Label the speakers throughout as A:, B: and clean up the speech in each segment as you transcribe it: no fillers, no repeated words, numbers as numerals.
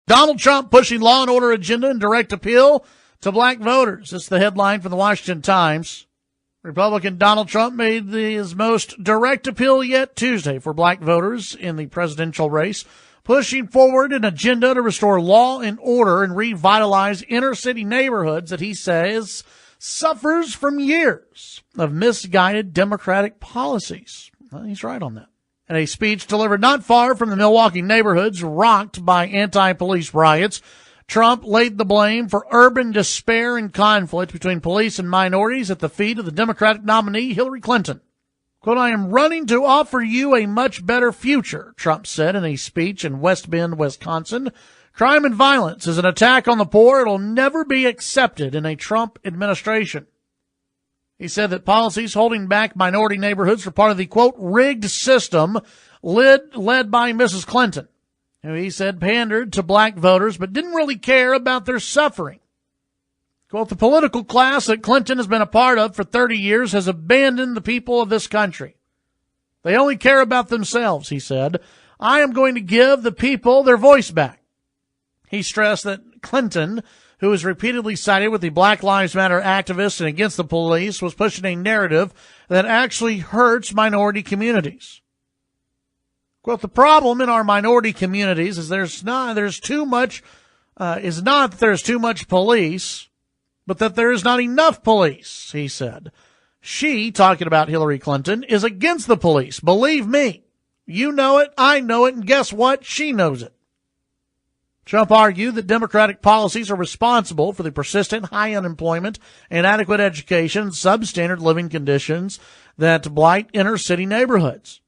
A: Donald Trump pushing law and order agenda and direct appeal to black voters. It's the headline from the Washington Times. Republican Donald Trump made his most direct appeal yet Tuesday for black voters in the presidential race, pushing forward an agenda to restore law and order and revitalize inner city neighborhoods that he says suffers from years of misguided Democratic policies. Well, he's right on that. In a speech delivered not far from the Milwaukee neighborhoods rocked by anti-police riots, Trump laid the blame for urban despair and conflict between police and minorities at the feet of the Democratic nominee Hillary Clinton. Quote, "I am running to offer you a much better future," Trump said in a speech in West Bend, Wisconsin. "Crime and violence is an attack on the poor. It'll never be accepted in a Trump administration." He said that policies holding back minority neighborhoods were part of the, quote, rigged system led by Mrs. Clinton, who he said pandered to black voters but didn't really care about their suffering. Quote, "The political class that Clinton has been a part of for 30 years has abandoned the people of this country. They only care about themselves," he said. "I am going to give the people their voice back." He stressed that Clinton, who was repeatedly sided with the Black Lives Matter activists and against the police, was pushing a narrative that actually hurts minority communities. Quote, "The problem in our minority communities is there's too much police, but that there is not enough police," he said. She, talking about Hillary Clinton, is against the police. Believe me. You know it, I know it, and guess what? She knows it. Trump argued that Democratic policies are responsible for the persistent high unemployment, inadequate education, and substandard living conditions that blight inner city neighborhoods.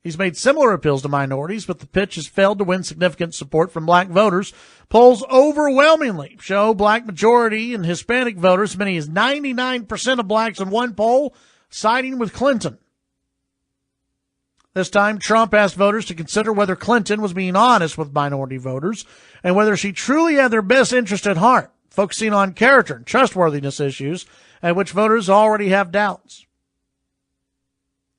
A: He's made similar appeals to minorities, but the pitch has failed to win significant support from black voters. Polls overwhelmingly show black majority and Hispanic voters, as many as 99% of blacks in one poll, siding with Clinton. This time, Trump asked voters to consider whether Clinton was being honest with minority voters and whether she truly had their best interest at heart, focusing on character and trustworthiness issues at which voters already have doubts.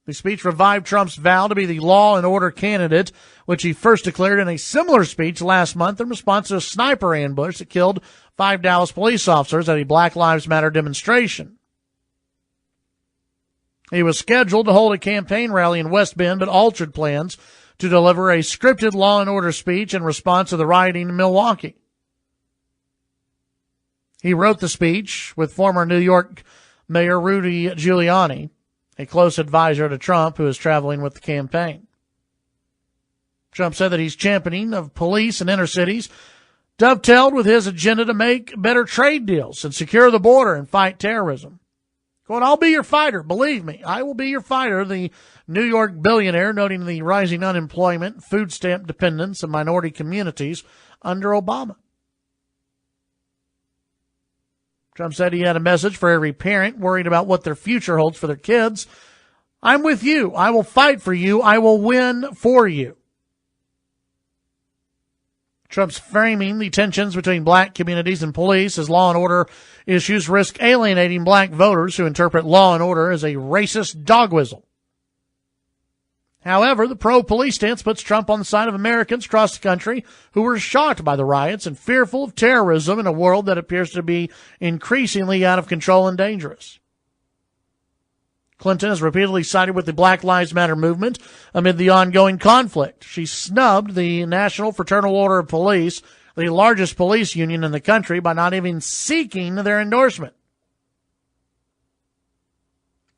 A: The speech revived Trump's vow to be the law and order candidate, which he first declared in a similar speech last month in response to a sniper ambush that killed 5 Dallas police officers at a Black Lives Matter demonstration. He was scheduled to hold a campaign rally in West Bend, but altered plans to deliver a scripted law and order speech in response to the rioting in Milwaukee. He wrote the speech with former New York Mayor Rudy Giuliani, a close advisor to Trump who is traveling with the campaign. Trump said that he's championing of police in inner cities, dovetailed with his agenda to make better trade deals and secure the border and fight terrorism. Quote, "I'll be your fighter. Believe me, I will be your fighter," the New York billionaire, noting the rising unemployment, food stamp dependence, and minority communities under Obama. Trump said he had a message for every parent worried about what their future holds for their kids. "I'm with you. I will fight for you. I will win for you." Trump's framing the tensions between black communities and police as law and order issues risk alienating black voters who interpret law and order as a racist dog whistle. However, the pro-police stance puts Trump on the side of Americans across the country who were shocked by the riots and fearful of terrorism in a world that appears to be increasingly out of control and dangerous. Clinton has repeatedly sided with the Black Lives Matter movement amid the ongoing conflict. She snubbed the National Fraternal Order of Police, the largest police union in the country, by not even seeking their endorsement.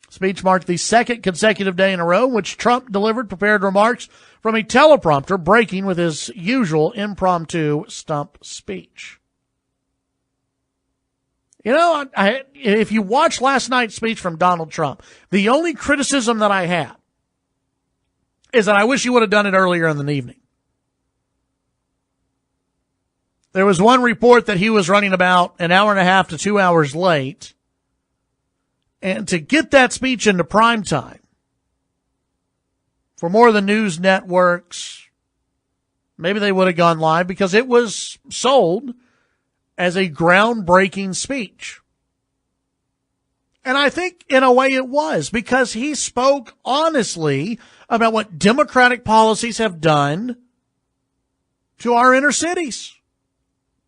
A: Speech marked the second consecutive day in a row in which Trump delivered prepared remarks from a teleprompter, breaking with his usual impromptu stump speech. You know, if you watch last night's speech from Donald Trump, the only criticism that I have is that I wish he would have done it earlier in the evening. There was one report that he was running about an hour and a half to 2 hours late. And to get that speech into prime time for more of the news networks, maybe they would have gone live because it was sold as a groundbreaking speech. And I think in a way it was, because he spoke honestly about what Democratic policies have done to our inner cities,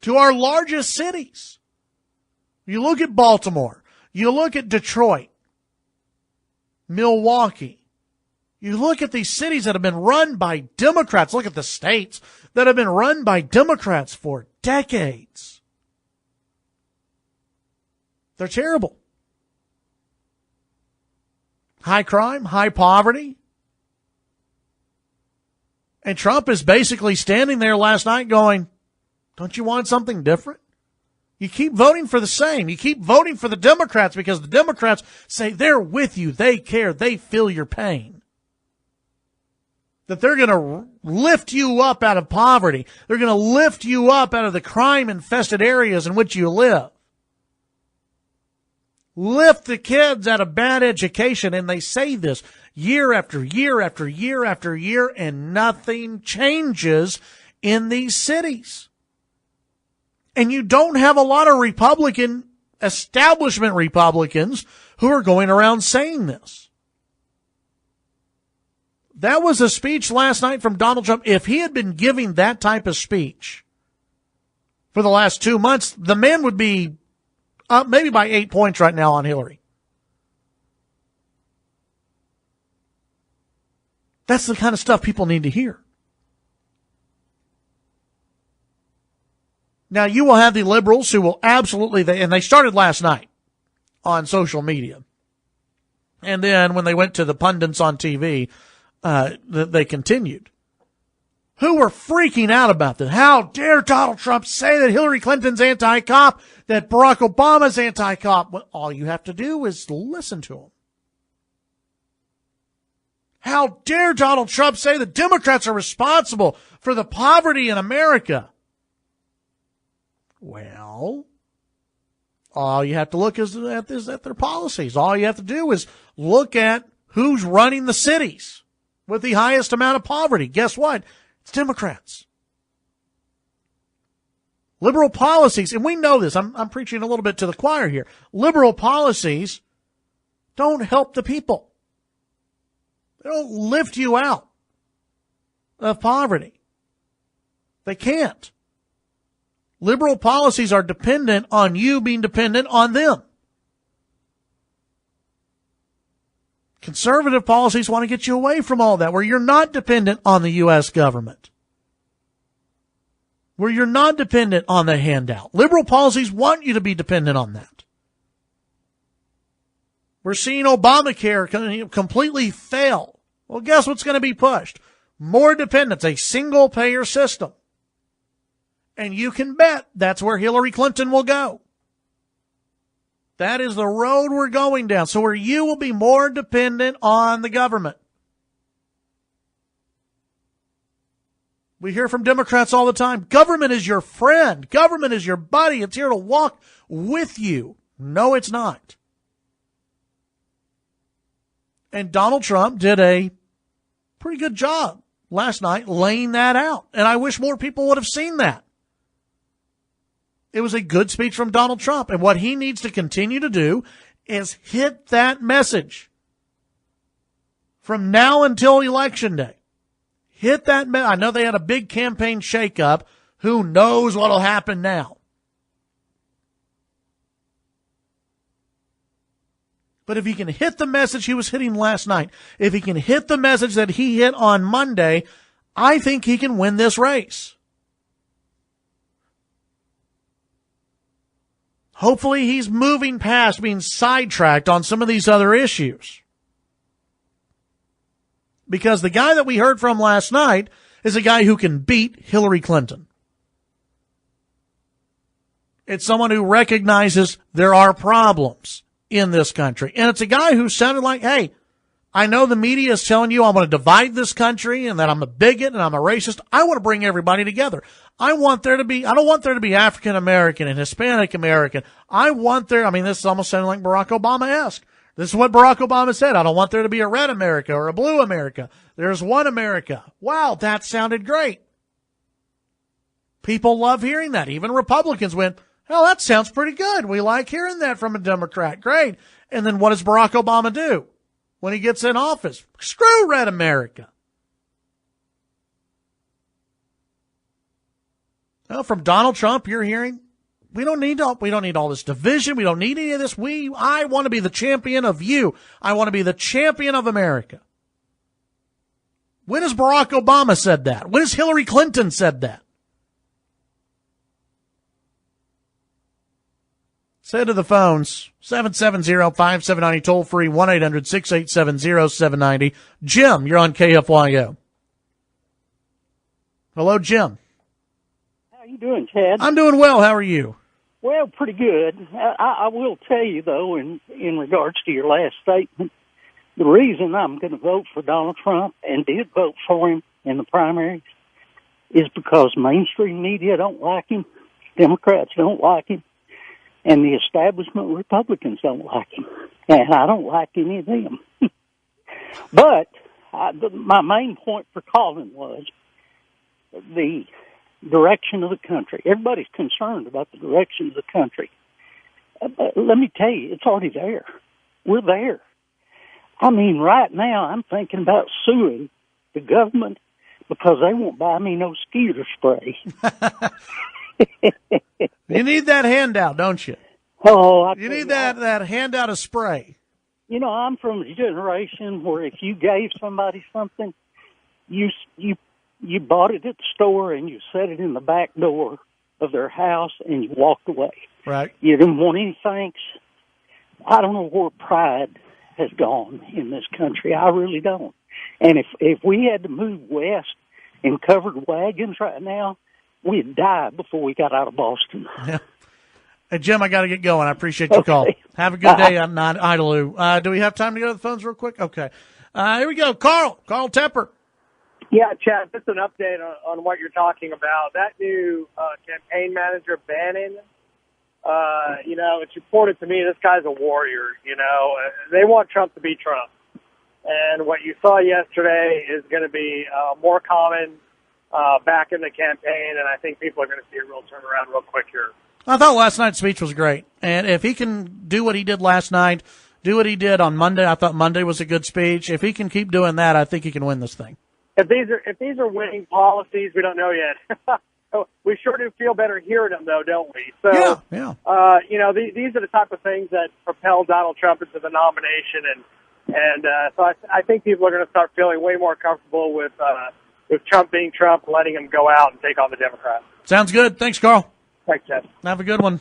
A: to our largest cities. You look at Baltimore, you look at Detroit, Milwaukee. You look at these cities that have been run by Democrats. Look at the states that have been run by Democrats for decades. They're terrible. High crime, high poverty. And Trump is basically standing there last night going, don't you want something different? You keep voting for the same. You keep voting for the Democrats because the Democrats say they're with you. They care. They feel your pain. That they're going to lift you up out of poverty. They're going to lift you up out of the crime-infested areas in which you live. Lift the kids out of bad education. And they say this year after year after year after year, and nothing changes in these cities. And you don't have a lot of establishment Republicans who are going around saying this. That was a speech last night from Donald Trump. If he had been giving that type of speech for the last 2 months, the man would be up maybe by 8 points right now on Hillary. That's the kind of stuff people need to hear. Now, you will have the liberals who will absolutely, and they started last night on social media. And then when they went to the pundits on TV, they continued, who were freaking out about this. How dare Donald Trump say that Hillary Clinton's anti-cop, that Barack Obama's anti-cop? Well, all you have to do is listen to him. How dare Donald Trump say that Democrats are responsible for the poverty in America? Well, all you have to look is at their policies. All you have to do is look at who's running the cities with the highest amount of poverty. Guess what? It's Democrats. Liberal policies, and we know this. I'm preaching a little bit to the choir here. Liberal policies don't help the people. They don't lift you out of poverty. They can't. Liberal policies are dependent on you being dependent on them. Conservative policies want to get you away from all that, where you're not dependent on the U.S. government, where you're not dependent on the handout. Liberal policies want you to be dependent on that. We're seeing Obamacare completely fail. Well, guess what's going to be pushed? More dependence, a single-payer system. And you can bet that's where Hillary Clinton will go. That is the road we're going down. So where you will be more dependent on the government. We hear from Democrats all the time. Government is your friend. Government is your buddy. It's here to walk with you. No, it's not. And Donald Trump did a pretty good job last night laying that out. And I wish more people would have seen that. It was a good speech from Donald Trump. And what he needs to continue to do is hit that message from now until Election Day. Hit that. I know they had a big campaign shakeup. Who knows what will happen now? But if he can hit the message he was hitting last night, if he can hit the message that he hit on Monday, I think he can win this race. Hopefully he's moving past being sidetracked on some of these other issues. Because the guy that we heard from last night is a guy who can beat Hillary Clinton. It's someone who recognizes there are problems in this country. And it's a guy who sounded like, hey, I know the media is telling you I'm going to divide this country and that I'm a bigot and I'm a racist. I want to bring everybody together. I don't want there to be African American and Hispanic American. This is almost sounding like Barack Obama-esque. This is what Barack Obama said. I don't want there to be a red America or a blue America. There's one America. Wow, that sounded great. People love hearing that. Even Republicans went, hell, that sounds pretty good. We like hearing that from a Democrat. Great. And then what does Barack Obama do when he gets in office? Screw red America. Well, from Donald Trump, you're hearing, we don't need all this division. We don't need any of this. I want to be the champion of you. I want to be the champion of America. When has Barack Obama said that? When has Hillary Clinton said that? Say to the phones, 770-5790, toll free, 1-800-687-0790. Jim, you're on KFYO. Hello, Jim.
B: How you doing, Chad?
A: I'm doing well. How are you?
B: Well, pretty good. I will tell you, though, in regards to your last statement, the reason I'm going to vote for Donald Trump and did vote for him in the primaries is because mainstream media don't like him, Democrats don't like him, and the establishment Republicans don't like him. And I don't like any of them. But my main point for calling was the direction of the country. Everybody's concerned about the direction of the country. Let me tell you, it's already there. We're there. I mean, right now I'm thinking about suing the government because they won't buy me no skeeter spray.
A: You need that handout, don't you?
B: Oh,
A: you need that handout of spray.
B: You know, I'm from the generation where if you gave somebody something, you bought it at the store and you set it in the back door of their house and you walked away.
A: Right.
B: You didn't want any thanks. I don't know where pride has gone in this country. I really don't. And if we had to move west in covered wagons right now, we'd die before we got out of Boston.
A: Yeah. Hey, Jim, I got to get going. I appreciate your call. Have a good day. I'm not idle. Do we have time to go to the phones real quick? Okay. Here we go. Carl Tepper.
C: Yeah, Chad, just an update on what you're talking about. That new campaign manager, Bannon, it's reported to me this guy's a warrior, They want Trump to be Trump. And what you saw yesterday is going to be more common back in the campaign, and I think people are going to see a real turnaround real quick here.
A: I thought last night's speech was great. And if he can do what he did last night, do what he did on Monday, I thought Monday was a good speech. If he can keep doing that, I think he can win this thing.
C: If these are winning policies, we don't know yet. We sure do feel better hearing them, though, don't we? So,
A: yeah.
C: These are the type of things that propel Donald Trump into the nomination, and so I think people are going to start feeling way more comfortable with Trump being Trump, letting him go out and take on the Democrats.
A: Sounds good. Thanks, Carl.
C: Thanks, Jeff.
A: Have a good one.